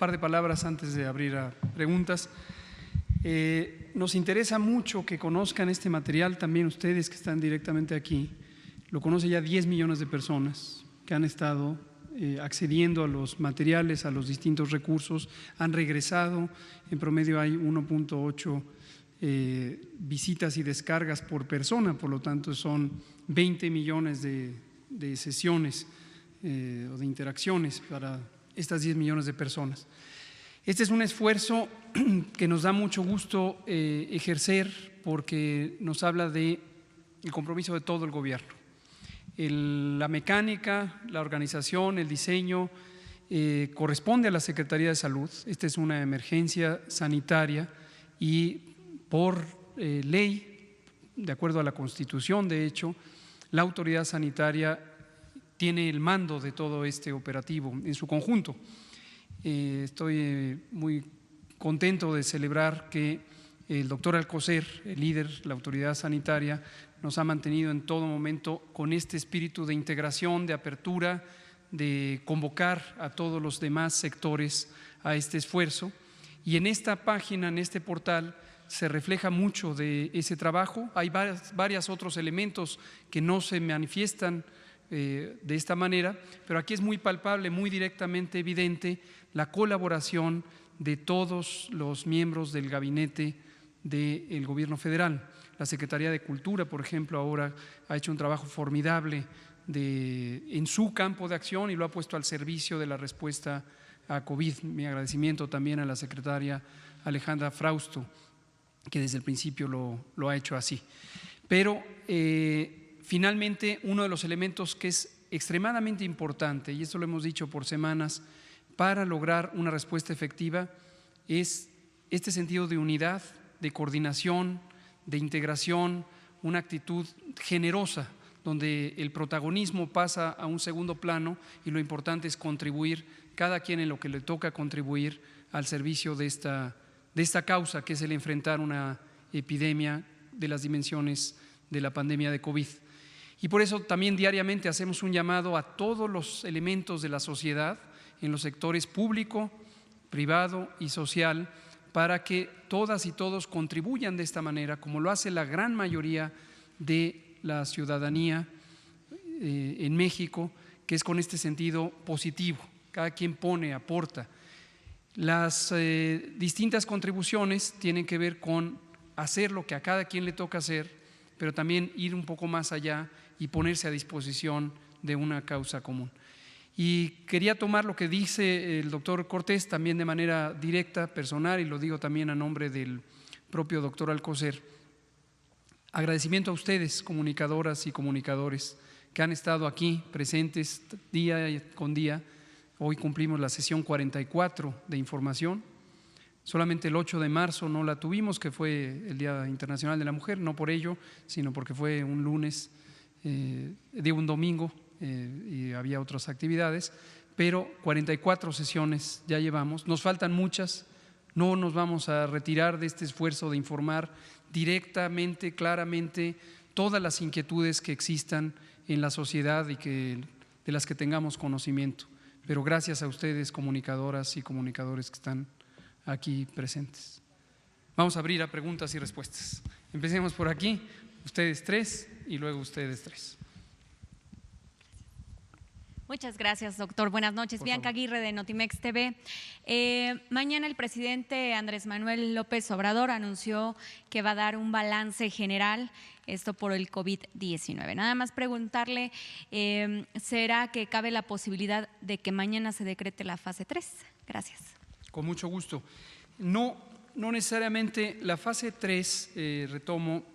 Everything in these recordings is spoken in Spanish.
par de palabras antes de abrir a preguntas. Nos interesa mucho que conozcan este material, también ustedes que están directamente aquí. Lo conoce ya 10 millones de personas que han estado accediendo a los materiales, a los distintos recursos, han regresado. En promedio hay 1.8 visitas y descargas por persona, por lo tanto son 20 millones de sesiones o de interacciones para estas 10 millones de personas. Este es un esfuerzo que nos da mucho gusto ejercer porque nos habla del compromiso de todo el gobierno. La mecánica, la organización, el diseño corresponde a la Secretaría de Salud. Esta es una emergencia sanitaria y por ley, de acuerdo a la Constitución, de hecho, la autoridad sanitaria tiene el mando de todo este operativo en su conjunto. Estoy muy contento de celebrar que el doctor Alcocer, el líder, la autoridad sanitaria, nos ha mantenido en todo momento con este espíritu de integración, de apertura, de convocar a todos los demás sectores a este esfuerzo. Y en esta página, en este portal, se refleja mucho de ese trabajo. Hay varios otros elementos que no se manifiestan de esta manera, pero aquí es muy palpable, muy directamente evidente la colaboración de todos los miembros del gabinete del gobierno federal. La Secretaría de Cultura, por ejemplo, ahora ha hecho un trabajo formidable en su campo de acción y lo ha puesto al servicio de la respuesta a COVID. Mi agradecimiento también a la secretaria Alejandra Frausto, que desde el principio lo ha hecho así. Pero finalmente, uno de los elementos que es extremadamente importante, y esto lo hemos dicho por semanas, para lograr una respuesta efectiva es este sentido de unidad, de coordinación, de integración, una actitud generosa, donde el protagonismo pasa a un segundo plano y lo importante es contribuir, cada quien en lo que le toca contribuir al servicio de esta causa, que es el enfrentar una epidemia de las dimensiones de la pandemia de COVID. Y por eso también diariamente hacemos un llamado a todos los elementos de la sociedad, en los sectores público, privado y social, para que todas y todos contribuyan de esta manera, como lo hace la gran mayoría de la ciudadanía en México, que es con este sentido positivo. Cada quien pone, aporta. Las distintas contribuciones tienen que ver con hacer lo que a cada quien le toca hacer, pero también ir un poco más allá y ponerse a disposición de una causa común. Y quería tomar lo que dice el doctor Cortés también de manera directa, personal, y lo digo también a nombre del propio doctor Alcocer. Agradecimiento a ustedes, comunicadoras y comunicadores, que han estado aquí presentes día con día. Hoy cumplimos la sesión 44 de información. Solamente el 8 de marzo no la tuvimos, que fue el Día Internacional de la Mujer, no por ello, sino porque fue un lunes, un domingo, y había otras actividades, pero 44 sesiones ya llevamos. Nos faltan muchas, no nos vamos a retirar de este esfuerzo de informar directamente, claramente, todas las inquietudes que existan en la sociedad y de las que tengamos conocimiento. Pero gracias a ustedes, comunicadoras y comunicadores que están aquí presentes. Vamos a abrir a preguntas y respuestas. Empecemos por aquí, ustedes tres y luego ustedes tres. Muchas gracias, doctor. Buenas noches. Bianca Aguirre de Notimex TV. Mañana el presidente Andrés Manuel López Obrador anunció que va a dar un balance general, esto por el COVID-19. Nada más preguntarle, ¿será que cabe la posibilidad de que mañana se decrete la fase 3? Gracias. Con mucho gusto. No necesariamente la fase 3, retomo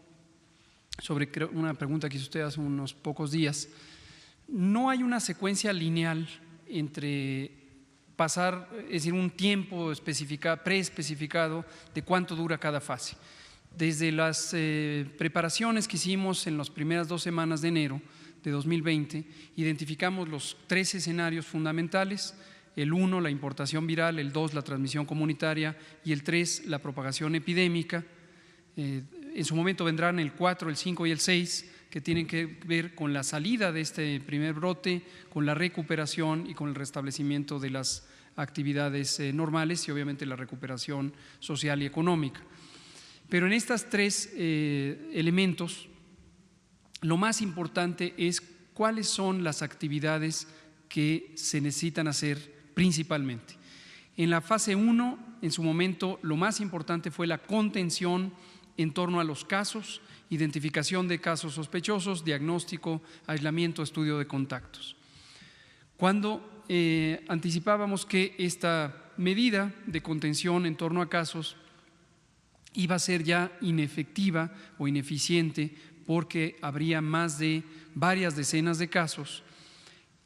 sobre una pregunta que hizo usted hace unos pocos días. No hay una secuencia lineal entre pasar, es decir, un tiempo preespecificado de cuánto dura cada fase. Desde las preparaciones que hicimos en las primeras 2 semanas de enero de 2020, identificamos los 3 escenarios fundamentales: el 1, la importación viral; el 2, la transmisión comunitaria; y el 3, la propagación epidémica. En su momento vendrán el 4, el 5 y el 6, que tienen que ver con la salida de este primer brote, con la recuperación y con el restablecimiento de las a actividades normales y obviamente la recuperación social y económica. Pero en estos tres elementos, lo más importante es cuáles son las actividades que se necesitan hacer principalmente. En la fase 1, en su momento, lo más importante fue la contención en torno a los casos, identificación de casos sospechosos, diagnóstico, aislamiento, estudio de contactos. Cuando anticipábamos que esta medida de contención en torno a casos iba a ser ya inefectiva o ineficiente porque habría más de varias decenas de casos,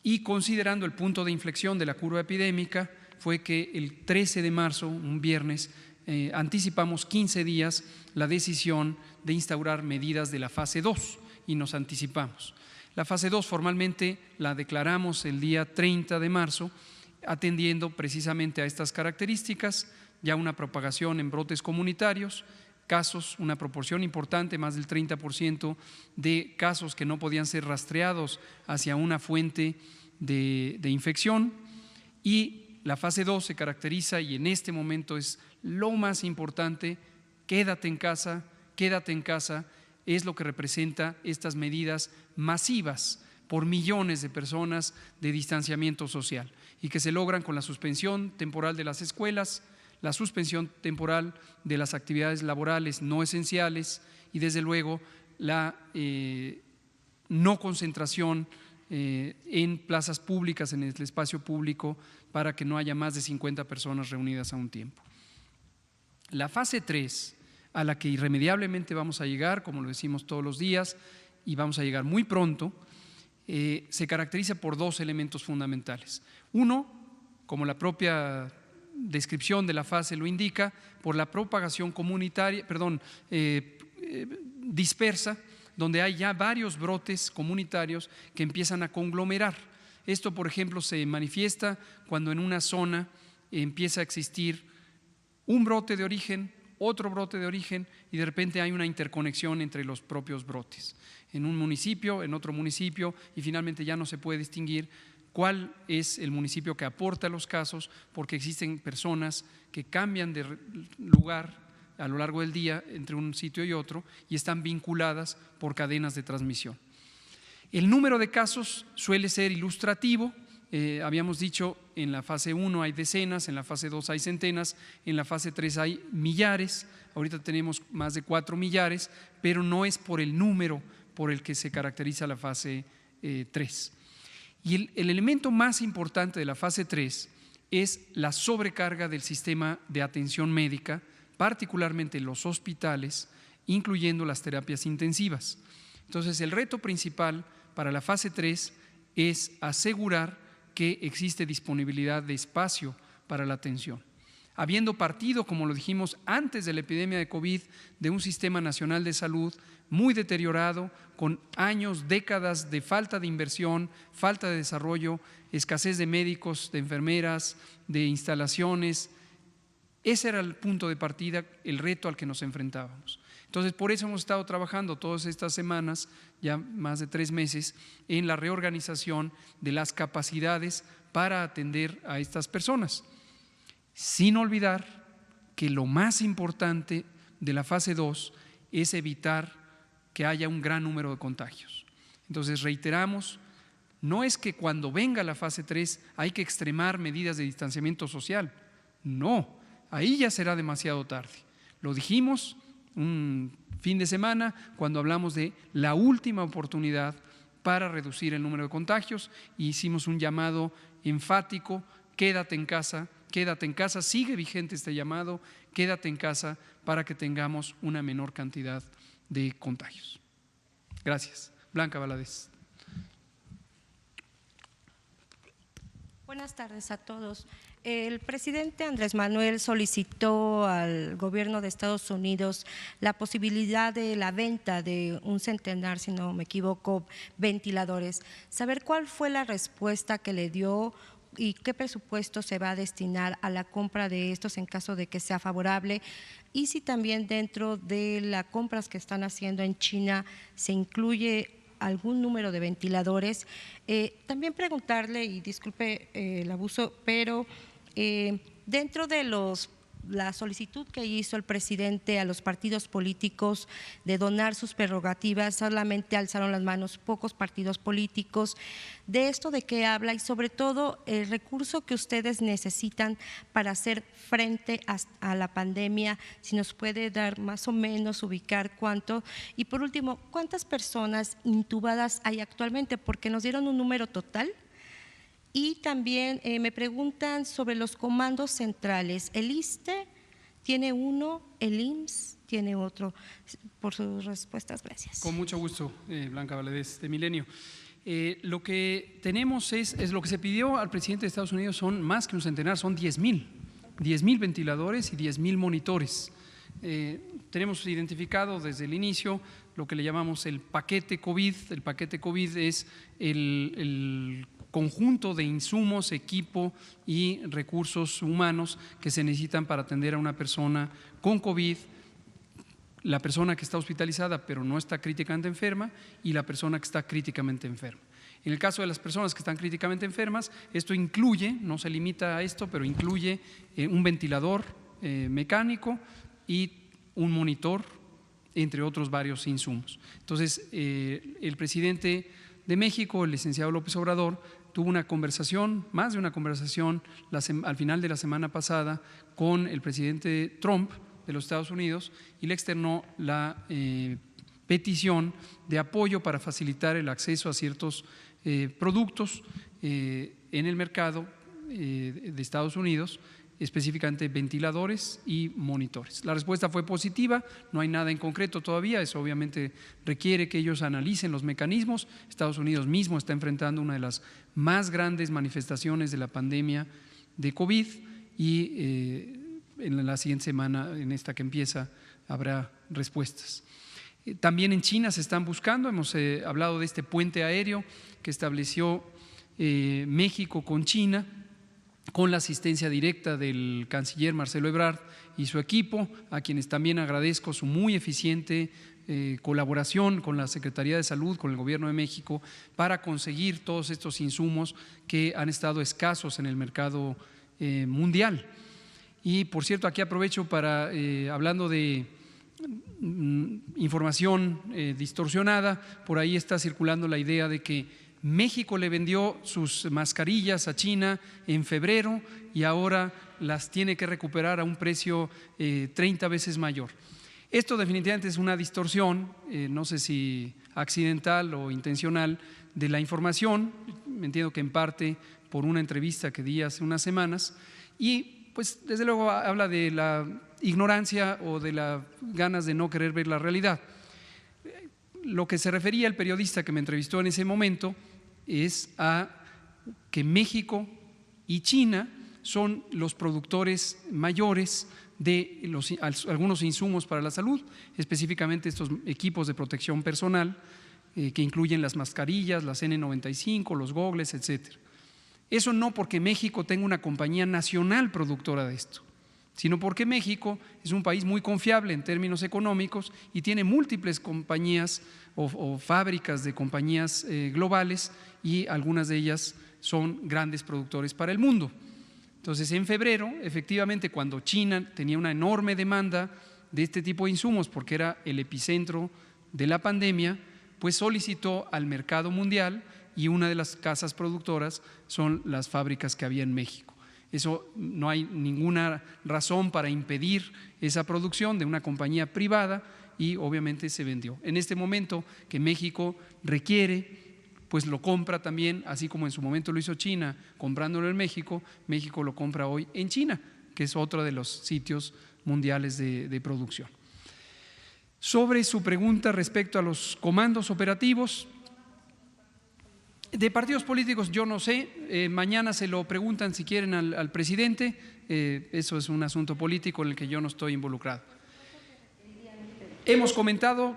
y considerando el punto de inflexión de la curva epidémica, fue que el 13 de marzo, un viernes, anticipamos 15 días la decisión de instaurar medidas de la fase 2 y nos anticipamos. La fase 2 formalmente la declaramos el día 30 de marzo, atendiendo precisamente a estas características, ya una propagación en brotes comunitarios, casos, una proporción importante, más del 30% de casos que no podían ser rastreados hacia una fuente de infección, y la fase 2 se caracteriza, y en este momento es lo más importante, quédate en casa, es lo que representa estas medidas masivas por millones de personas de distanciamiento social y que se logran con la suspensión temporal de las escuelas, la suspensión temporal de las actividades laborales no esenciales y desde luego la no concentración en plazas públicas, en el espacio público, para que no haya más de 50 personas reunidas a un tiempo. La fase 3, a la que irremediablemente vamos a llegar, como lo decimos todos los días, y vamos a llegar muy pronto, se caracteriza por dos elementos fundamentales. Uno, como la propia descripción de la fase lo indica, por la propagación comunitaria, dispersa, donde hay ya varios brotes comunitarios que empiezan a conglomerar. Esto, por ejemplo, se manifiesta cuando en una zona empieza a existir un brote de origen, otro brote de origen, y de repente hay una interconexión entre los propios brotes. En un municipio, en otro municipio, y finalmente ya no se puede distinguir cuál es el municipio que aporta los casos, porque existen personas que cambian de lugar a lo largo del día entre un sitio y otro y están vinculadas por cadenas de transmisión. El número de casos suele ser ilustrativo. Habíamos dicho, en la fase 1 hay decenas, en la fase 2 hay centenas, en la fase 3 hay millares, ahorita tenemos más de 4 millares, pero no es por el número por el que se caracteriza la fase 3. Y el elemento más importante de la fase 3 es la sobrecarga del sistema de atención médica, particularmente los hospitales, incluyendo las terapias intensivas. Entonces, el reto principal para la fase 3 es asegurar que existe disponibilidad de espacio para la atención. Habiendo partido, como lo dijimos antes de la epidemia de COVID, de un sistema nacional de salud muy deteriorado, con años, décadas de falta de inversión, falta de desarrollo, escasez de médicos, de enfermeras, de instalaciones. Ese era el punto de partida, el reto al que nos enfrentábamos. Entonces, por eso hemos estado trabajando todas estas semanas, ya más de 3 meses, en la reorganización de las capacidades para atender a estas personas, sin olvidar que lo más importante de la fase 2 es evitar que haya un gran número de contagios. Entonces, reiteramos, no es que cuando venga la fase 3 hay que extremar medidas de distanciamiento social, no, ahí ya será demasiado tarde. Lo dijimos un fin de semana cuando hablamos de la última oportunidad para reducir el número de contagios y hicimos un llamado enfático: quédate en casa, sigue vigente este llamado, quédate en casa para que tengamos una menor cantidad de contagios. Gracias. Blanca Valadez. Buenas tardes a todos. El presidente Andrés Manuel solicitó al gobierno de Estados Unidos la posibilidad de la venta de un centenar, si no me equivoco, ventiladores. Saber cuál fue la respuesta que le dio y qué presupuesto se va a destinar a la compra de estos en caso de que sea favorable, y si también dentro de las compras que están haciendo en China se incluye algún número de ventiladores. También preguntarle, y disculpe el abuso, pero Dentro de la solicitud que hizo el presidente a los partidos políticos de donar sus prerrogativas, solamente alzaron las manos pocos partidos políticos. ¿De esto de qué habla? Y sobre todo el recurso que ustedes necesitan para hacer frente a la pandemia, si nos puede dar más o menos, ubicar cuánto. Y por último, ¿cuántas personas intubadas hay actualmente? Porque nos dieron un número total. Y también me preguntan sobre los comandos centrales. El ISSSTE tiene uno, el IMSS tiene otro. Por sus respuestas, gracias. Con mucho gusto, Blanca Valadez, de Milenio. Lo que tenemos es lo que se pidió al presidente de Estados Unidos, son más que un centenar, son 10,000 ventiladores y 10,000 monitores. Tenemos identificado desde el inicio lo que le llamamos el paquete COVID. El paquete COVID es el conjunto de insumos, equipo y recursos humanos que se necesitan para atender a una persona con COVID, la persona que está hospitalizada pero no está críticamente enferma y la persona que está críticamente enferma. En el caso de las personas que están críticamente enfermas, esto incluye, no se limita a esto, pero incluye un ventilador mecánico y un monitor, entre otros varios insumos. Entonces, el presidente de México, el licenciado López Obrador, tuvo una conversación, más de una conversación, al final de la semana pasada con el presidente Trump de los Estados Unidos y le externó la petición de apoyo para facilitar el acceso a ciertos productos en el mercado de Estados Unidos, específicamente ventiladores y monitores. La respuesta fue positiva, no hay nada en concreto todavía, eso obviamente requiere que ellos analicen los mecanismos. Estados Unidos mismo está enfrentando una de las más grandes manifestaciones de la pandemia de COVID y en la siguiente semana, en esta que empieza, habrá respuestas. También en China se están buscando, hemos hablado de este puente aéreo que estableció México con China, con la asistencia directa del canciller Marcelo Ebrard y su equipo, a quienes también agradezco su muy eficiente colaboración con la Secretaría de Salud, con el Gobierno de México, para conseguir todos estos insumos que han estado escasos en el mercado mundial. Y por cierto, aquí aprovecho para, hablando de información distorsionada, por ahí está circulando la idea de que México le vendió sus mascarillas a China en febrero y ahora las tiene que recuperar a un precio 30 veces mayor. Esto definitivamente es una distorsión, no sé si accidental o intencional, de la información. Me entiendo que en parte por una entrevista que di hace unas semanas y pues desde luego habla de la ignorancia o de las ganas de no querer ver la realidad. Lo que se refería el periodista que me entrevistó en ese momento es a que México y China son los productores mayores de algunos insumos para la salud, específicamente estos equipos de protección personal que incluyen las mascarillas, las N95, los gogles, etcétera. Eso no porque México tenga una compañía nacional productora de esto, sino porque México es un país muy confiable en términos económicos y tiene múltiples compañías o fábricas de compañías globales y algunas de ellas son grandes productores para el mundo. Entonces, en febrero, efectivamente, cuando China tenía una enorme demanda de este tipo de insumos porque era el epicentro de la pandemia, pues solicitó al mercado mundial y una de las casas productoras son las fábricas que había en México. Eso no hay ninguna razón para impedir esa producción de una compañía privada y obviamente se vendió. En este momento que México requiere, pues lo compra también, así como en su momento lo hizo China comprándolo en México, México lo compra hoy en China, que es otro de los sitios mundiales de producción. Sobre su pregunta respecto a los comandos operativos, de partidos políticos yo no sé, mañana se lo preguntan si quieren al presidente, eso es un asunto político en el que yo no estoy involucrado. Hemos comentado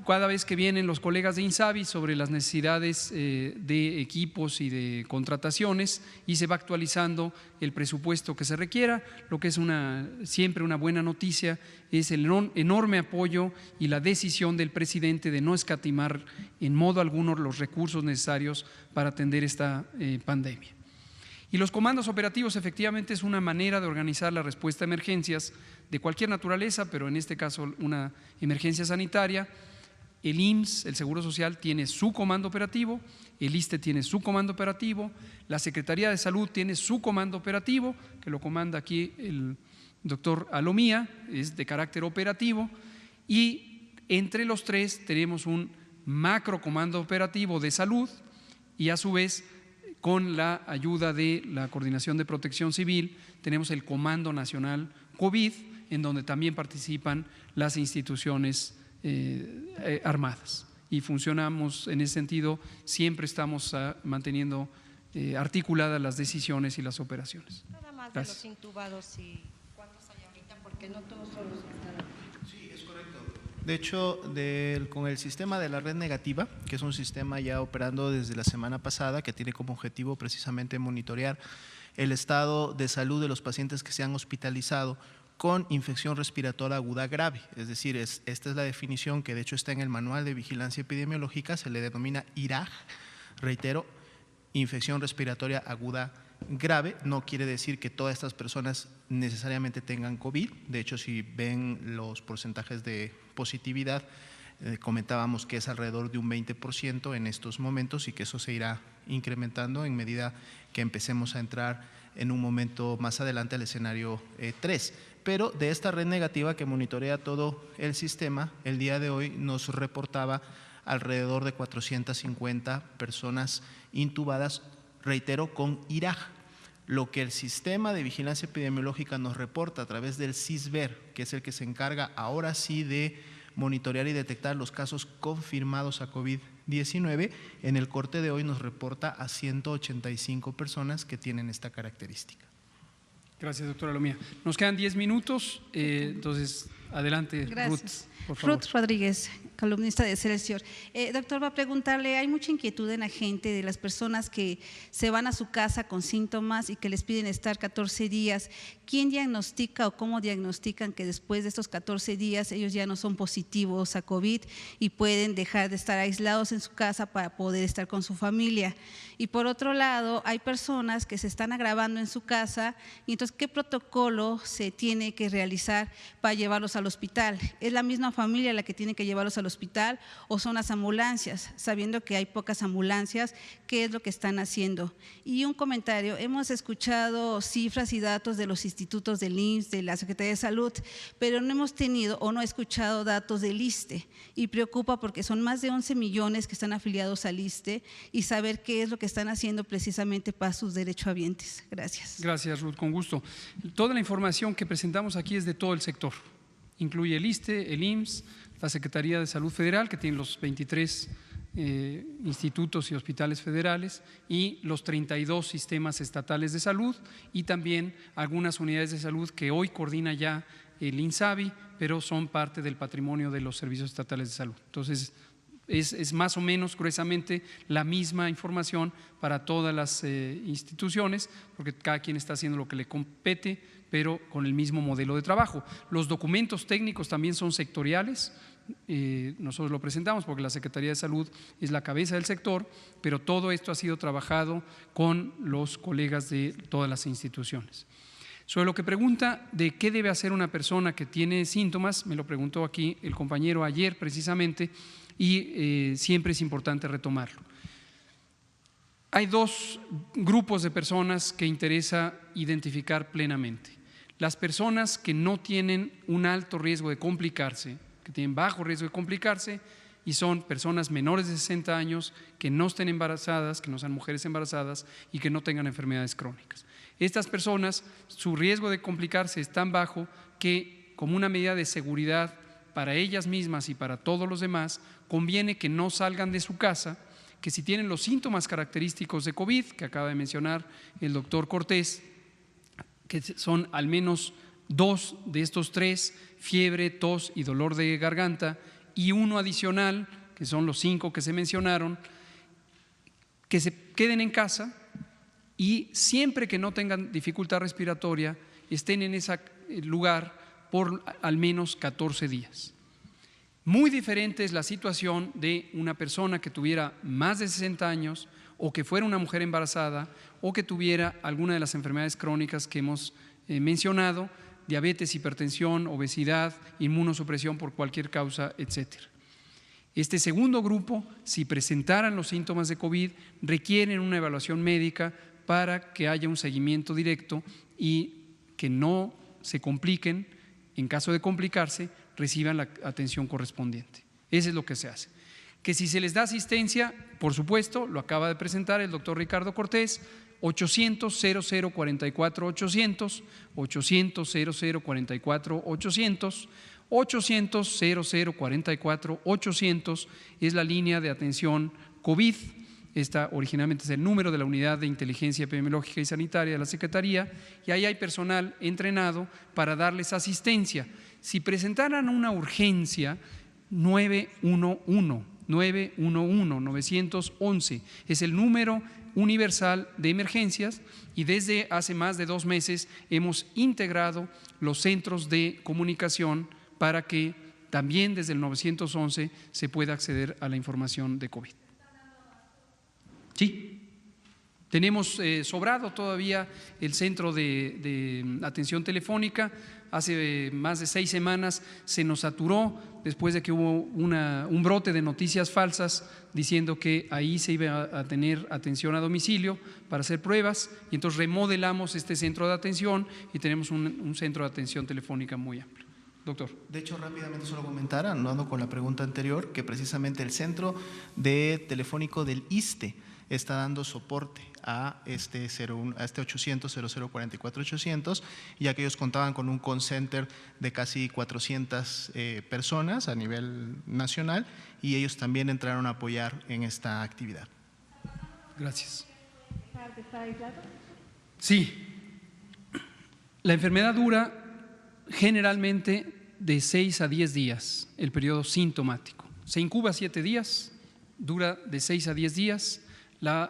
cada vez que vienen los colegas de INSABI sobre las necesidades de equipos y de contrataciones y se va actualizando el presupuesto que se requiera. Lo que es siempre una buena noticia es el enorme apoyo y la decisión del presidente de no escatimar en modo alguno los recursos necesarios para atender esta pandemia. Y los comandos operativos efectivamente es una manera de organizar la respuesta a emergencias de cualquier naturaleza, pero en este caso una emergencia sanitaria. El IMSS, el Seguro Social, tiene su comando operativo, el ISSSTE tiene su comando operativo, la Secretaría de Salud tiene su comando operativo, que lo comanda aquí el doctor Alomía, es de carácter operativo, y entre los tres tenemos un macro comando operativo de salud y a su vez con la ayuda de la Coordinación de Protección Civil tenemos el Comando Nacional COVID, en donde también participan las instituciones armadas, y funcionamos en ese sentido, siempre estamos manteniendo articuladas las decisiones y las operaciones. Nada más Gracias. de los intubados y cuántos hay ahorita, porque no todos son los que están. Sí, es correcto. De hecho, con el sistema de la red negativa, que es un sistema ya operando desde la semana pasada, que tiene como objetivo precisamente monitorear el estado de salud de los pacientes que se han hospitalizado con infección respiratoria aguda grave, es decir, esta es la definición que de hecho está en el Manual de Vigilancia Epidemiológica, se le denomina IRAG, reitero, infección respiratoria aguda grave. No quiere decir que todas estas personas necesariamente tengan COVID, de hecho si ven los porcentajes de positividad, comentábamos que es alrededor de un 20% en estos momentos y que eso se irá incrementando en medida que empecemos a entrar en un momento más adelante al escenario 3. Pero de esta red negativa que monitorea todo el sistema, el día de hoy nos reportaba alrededor de 450 personas intubadas, reitero, con IRAG. Lo que el sistema de vigilancia epidemiológica nos reporta a través del CISVER, que es el que se encarga ahora sí de monitorear y detectar los casos confirmados a COVID-19, en el corte de hoy nos reporta a 185 personas que tienen esta característica. Gracias, doctora Alomía. Nos quedan 10 minutos, entonces adelante. Gracias. Ruth, por favor. Ruth Rodríguez, columnista de Excelsior. Doctor, va a preguntarle, hay mucha inquietud en la gente de las personas que se van a su casa con síntomas y que les piden estar 14 días. ¿Quién diagnostica o cómo diagnostican que después de estos 14 días ellos ya no son positivos a COVID y pueden dejar de estar aislados en su casa para poder estar con su familia? Y por otro lado, hay personas que se están agravando en su casa y entonces, ¿qué protocolo se tiene que realizar para llevarlos al hospital? ¿Es la misma familia la que tiene que llevarlos al hospital o son las ambulancias? Sabiendo que hay pocas ambulancias, ¿qué es lo que están haciendo? Y un comentario, hemos escuchado cifras y datos de los institutos del IMSS, de la Secretaría de Salud, pero no hemos tenido o no he escuchado datos del ISSSTE y preocupa porque son más de 11 millones que están afiliados al ISSSTE y saber qué es lo que están haciendo precisamente para sus derechohabientes. Gracias. Gracias, Ruth, con gusto. Toda la información que presentamos aquí es de todo el sector. Incluye el ISSSTE, el IMSS, la Secretaría de Salud Federal, que tiene los 23 institutos y hospitales federales, y los 32 sistemas estatales de salud, y también algunas unidades de salud que hoy coordina ya el INSABI, pero son parte del patrimonio de los servicios estatales de salud. Entonces, es más o menos gruesamente la misma información para todas las instituciones, porque cada quien está haciendo lo que le compete, pero con el mismo modelo de trabajo. Los documentos técnicos también son sectoriales, nosotros lo presentamos porque la Secretaría de Salud es la cabeza del sector, pero todo esto ha sido trabajado con los colegas de todas las instituciones. Sobre lo que pregunta de qué debe hacer una persona que tiene síntomas, me lo preguntó aquí el compañero ayer precisamente, y siempre es importante retomarlo. Hay dos grupos de personas que interesa identificar plenamente. Las personas que no tienen un alto riesgo de complicarse, que tienen bajo riesgo de complicarse, y son personas menores de 60 años que no estén embarazadas, que no sean mujeres embarazadas y que no tengan enfermedades crónicas. Estas personas, su riesgo de complicarse es tan bajo que, como una medida de seguridad para ellas mismas y para todos los demás, conviene que no salgan de su casa, que si tienen los síntomas característicos de COVID, que acaba de mencionar el doctor Cortés, que son al menos 2 de estos 3, fiebre, tos y dolor de garganta, y uno adicional, que son los 5 que se mencionaron, que se queden en casa y siempre que no tengan dificultad respiratoria, estén en ese lugar por al menos 14 días. Muy diferente es la situación de una persona que tuviera más de 60 años o que fuera una mujer embarazada o que tuviera alguna de las enfermedades crónicas que hemos mencionado, diabetes, hipertensión, obesidad, inmunosupresión por cualquier causa, etcétera. Este segundo grupo, si presentaran los síntomas de COVID, requieren una evaluación médica para que haya un seguimiento directo y que no se compliquen. En caso de complicarse, reciban la atención correspondiente. Eso es lo que se hace. Que si se les da asistencia, por supuesto, lo acaba de presentar el doctor Ricardo Cortés, 800-0044-800, 800-0044-800, 800-0044-800 es la línea de atención COVID. Esta originalmente es el número de la Unidad de Inteligencia Epidemiológica y Sanitaria de la Secretaría, y ahí hay personal entrenado para darles asistencia. Si presentaran una urgencia, 911 es el número universal de emergencias, y desde hace más de 2 meses hemos integrado los centros de comunicación para que también desde el 911 se pueda acceder a la información de COVID. Sí, tenemos sobrado todavía el centro de atención telefónica. Hace más de 6 semanas se nos saturó después de que hubo un brote de noticias falsas diciendo que ahí se iba a tener atención a domicilio para hacer pruebas, y entonces remodelamos este centro de atención y tenemos un centro de atención telefónica muy amplio. Doctor. De hecho, rápidamente solo comentar, anudando con la pregunta anterior, que precisamente el centro de telefónico del ISSSTE está dando soporte a este 800-0044-800, ya que ellos contaban con un call center de casi 400 personas a nivel nacional, y ellos también entraron a apoyar en esta actividad. Gracias. Sí, la enfermedad dura generalmente de 6 a 10 días, el periodo sintomático. Se incuba 7 días, dura de 6 a 10 días.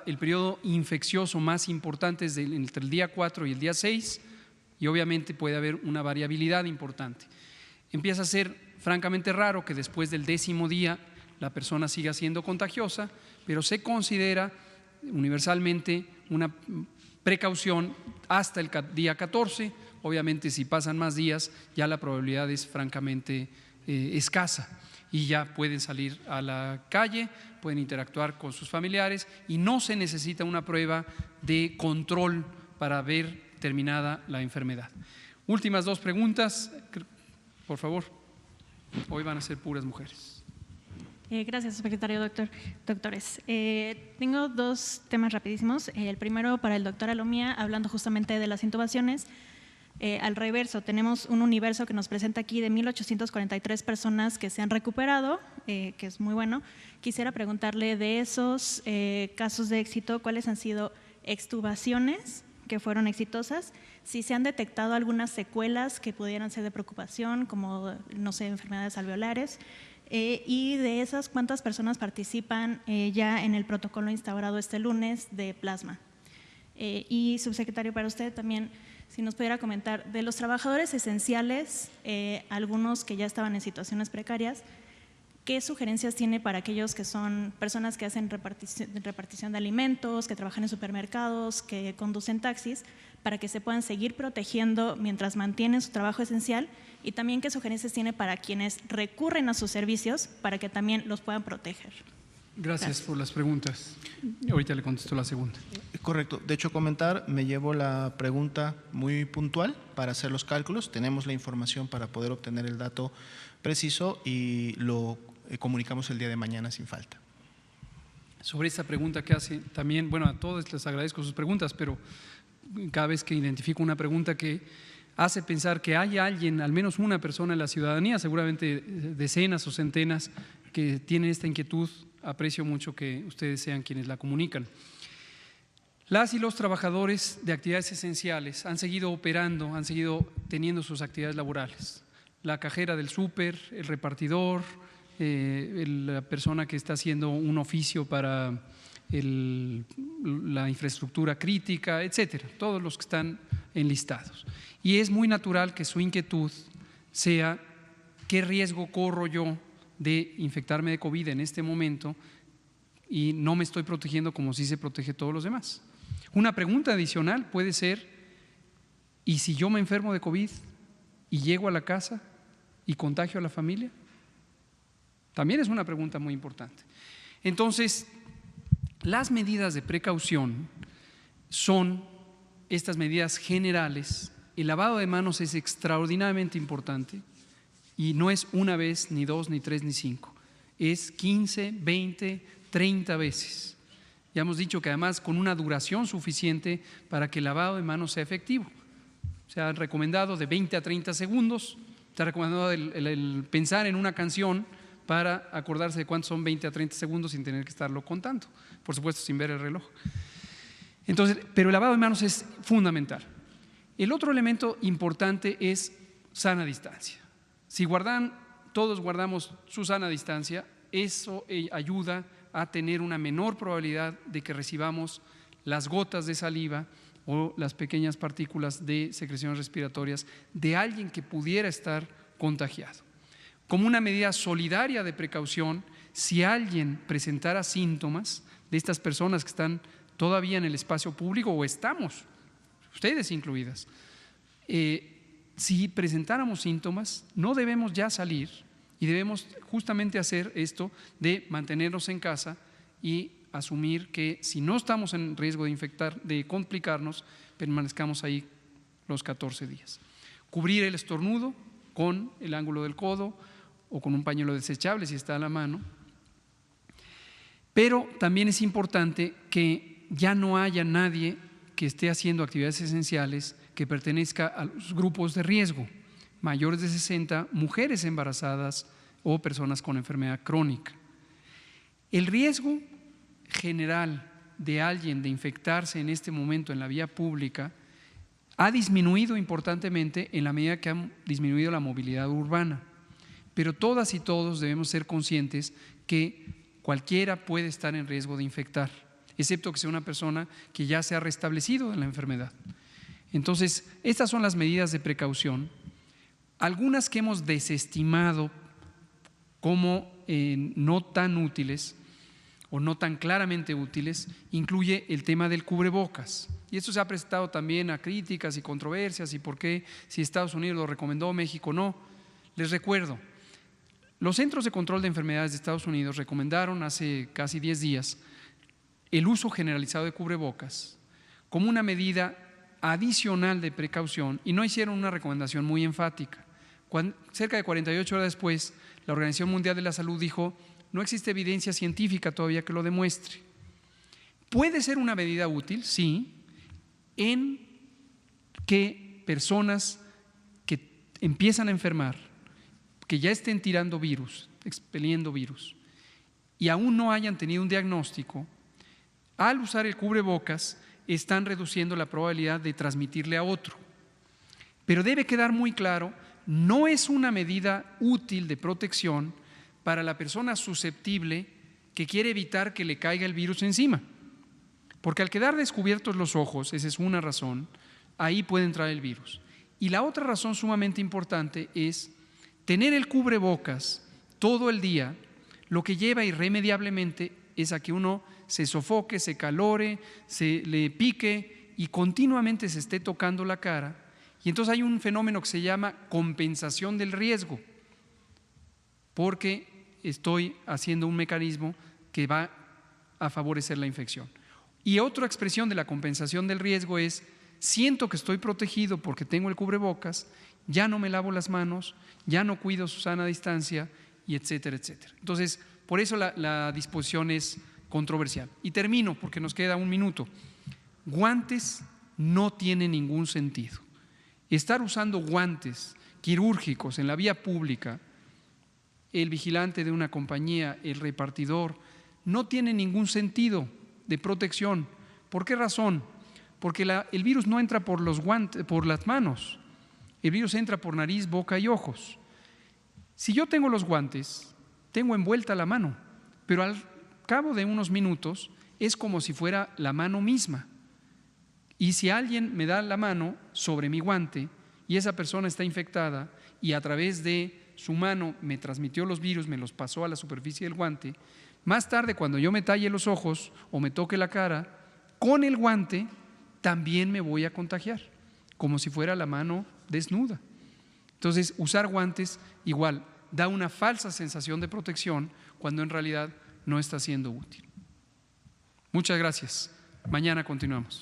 El periodo infeccioso más importante es entre el día 4 y el día 6, y obviamente puede haber una variabilidad importante. Empieza a ser francamente raro que después del 10º día la persona siga siendo contagiosa, pero se considera universalmente una precaución hasta el día 14. Obviamente, si pasan más días, ya la probabilidad es francamente escasa, y ya pueden salir a la calle, pueden interactuar con sus familiares, y no se necesita una prueba de control para ver terminada la enfermedad. Últimas 2 preguntas, por favor. Hoy van a ser puras mujeres. Gracias, secretario. Doctores. Tengo 2 temas rapidísimos. El primero para el doctor Alomía, hablando justamente de las intubaciones. Al reverso, tenemos un universo que nos presenta aquí de 1,843 personas que se han recuperado, que es muy bueno. Quisiera preguntarle de esos casos de éxito, ¿cuáles han sido extubaciones que fueron exitosas? Si se han detectado algunas secuelas que pudieran ser de preocupación, como, no sé, enfermedades alveolares. Y de esas, ¿cuántas personas participan ya en el protocolo instaurado este lunes de plasma? Y, subsecretario, para usted también, si nos pudiera comentar de los trabajadores esenciales, algunos que ya estaban en situaciones precarias, ¿qué sugerencias tiene para aquellos que son personas que hacen repartición de alimentos, que trabajan en supermercados, que conducen taxis, para que se puedan seguir protegiendo mientras mantienen su trabajo esencial? Y también, ¿qué sugerencias tiene para quienes recurren a sus servicios para que también los puedan proteger? Gracias por las preguntas. Ahorita le contesto la segunda. Correcto. De hecho, me llevo la pregunta muy puntual para hacer los cálculos. Tenemos la información para poder obtener el dato preciso y lo comunicamos el día de mañana sin falta. Sobre esta pregunta que hace también, bueno, a todos les agradezco sus preguntas, pero cada vez que identifico una pregunta que hace pensar que hay alguien, al menos una persona en la ciudadanía, seguramente decenas o centenas, que tienen esta inquietud, aprecio mucho que ustedes sean quienes la comunican. Las y los trabajadores de actividades esenciales han seguido operando, han seguido teniendo sus actividades laborales. La cajera del súper, el repartidor, la persona que está haciendo un oficio para la infraestructura crítica, etcétera, todos los que están enlistados. Y es muy natural que su inquietud sea: ¿qué riesgo corro yo de infectarme de COVID en este momento y no me estoy protegiendo como sí se protege todos los demás. Una pregunta adicional puede ser: ¿y si yo me enfermo de COVID y llego a la casa y contagio a la familia? También es una pregunta muy importante. Entonces, las medidas de precaución son estas medidas generales. El lavado de manos es extraordinariamente importante y no es una vez, ni dos, ni tres, ni cinco. Es 15, 20, 30 veces. Ya hemos dicho que además con una duración suficiente para que el lavado de manos sea efectivo. Se ha recomendado de 20 a 30 segundos, se ha recomendado el pensar en una canción para acordarse de cuántos son 20 a 30 segundos sin tener que estarlo contando, por supuesto sin ver el reloj. Entonces, pero el lavado de manos es fundamental. El otro elemento importante es sana distancia. Si todos guardamos su sana distancia, eso ayuda a tener una menor probabilidad de que recibamos las gotas de saliva o las pequeñas partículas de secreciones respiratorias de alguien que pudiera estar contagiado. Como una medida solidaria de precaución, si alguien presentara síntomas de estas personas que están todavía en el espacio público, o estamos, ustedes incluidas, si presentáramos síntomas, no debemos ya salir y debemos justamente hacer esto de mantenernos en casa y asumir que si no estamos en riesgo de complicarnos, permanezcamos ahí los 14 días. Cubrir el estornudo con el ángulo del codo o con un pañuelo desechable si está a la mano. Pero también es importante que ya no haya nadie que esté haciendo actividades esenciales que pertenezca a los grupos de riesgo, mayores de 60, mujeres embarazadas o personas con enfermedad crónica. El riesgo general de alguien de infectarse en este momento en la vía pública ha disminuido importantemente en la medida que ha disminuido la movilidad urbana. Pero todas y todos debemos ser conscientes que cualquiera puede estar en riesgo de infectar, excepto que sea una persona que ya se ha restablecido en la enfermedad. Entonces, estas son las medidas de precaución, algunas que hemos desestimado como no tan útiles o no tan claramente útiles, incluye el tema del cubrebocas. Y esto se ha prestado también a críticas y controversias y por qué si Estados Unidos lo recomendó, México no. Les recuerdo, los Centros de Control de Enfermedades de Estados Unidos recomendaron hace casi 10 días el uso generalizado de cubrebocas como una medida adicional de precaución y no hicieron una recomendación muy enfática. Cerca de 48 horas después, la Organización Mundial de la Salud dijo: no existe evidencia científica todavía que lo demuestre. Puede ser una medida útil, sí, en que personas que empiezan a enfermar, que ya estén tirando virus, expeliendo virus, y aún no hayan tenido un diagnóstico, al usar el cubrebocas están reduciendo la probabilidad de transmitirle a otro. Pero debe quedar muy claro, no es una medida útil de protección para la persona susceptible que quiere evitar que le caiga el virus encima. Porque al quedar descubiertos los ojos, esa es una razón, ahí puede entrar el virus. Y la otra razón sumamente importante es tener el cubrebocas todo el día, lo que lleva irremediablemente es a que uno se sofoque, se calore, se le pique y continuamente se esté tocando la cara. Y entonces hay un fenómeno que se llama compensación del riesgo, porque estoy haciendo un mecanismo que va a favorecer la infección. Y otra expresión de la compensación del riesgo es: siento que estoy protegido porque tengo el cubrebocas, ya no me lavo las manos, ya no cuido su sana distancia, y etcétera, etcétera. Entonces, por eso la disposición es controversial. Y termino porque nos queda un minuto. Guantes no tiene ningún sentido. Estar usando guantes quirúrgicos en la vía pública, el vigilante de una compañía, el repartidor, no tiene ningún sentido de protección. ¿Por qué razón? Porque el virus no entra por los guantes, por las manos. El virus entra por nariz, boca y ojos. Si yo tengo los guantes, tengo envuelta la mano, pero al cabo de unos minutos es como si fuera la mano misma. Y si alguien me da la mano sobre mi guante y esa persona está infectada y a través de su mano me transmitió los virus, me los pasó a la superficie del guante, Más tarde, cuando yo me talle los ojos o me toque la cara, con el guante también me voy a contagiar, como si fuera la mano desnuda. Entonces, usar guantes igual da una falsa sensación de protección cuando en realidad no está siendo útil. Muchas gracias. Mañana continuamos.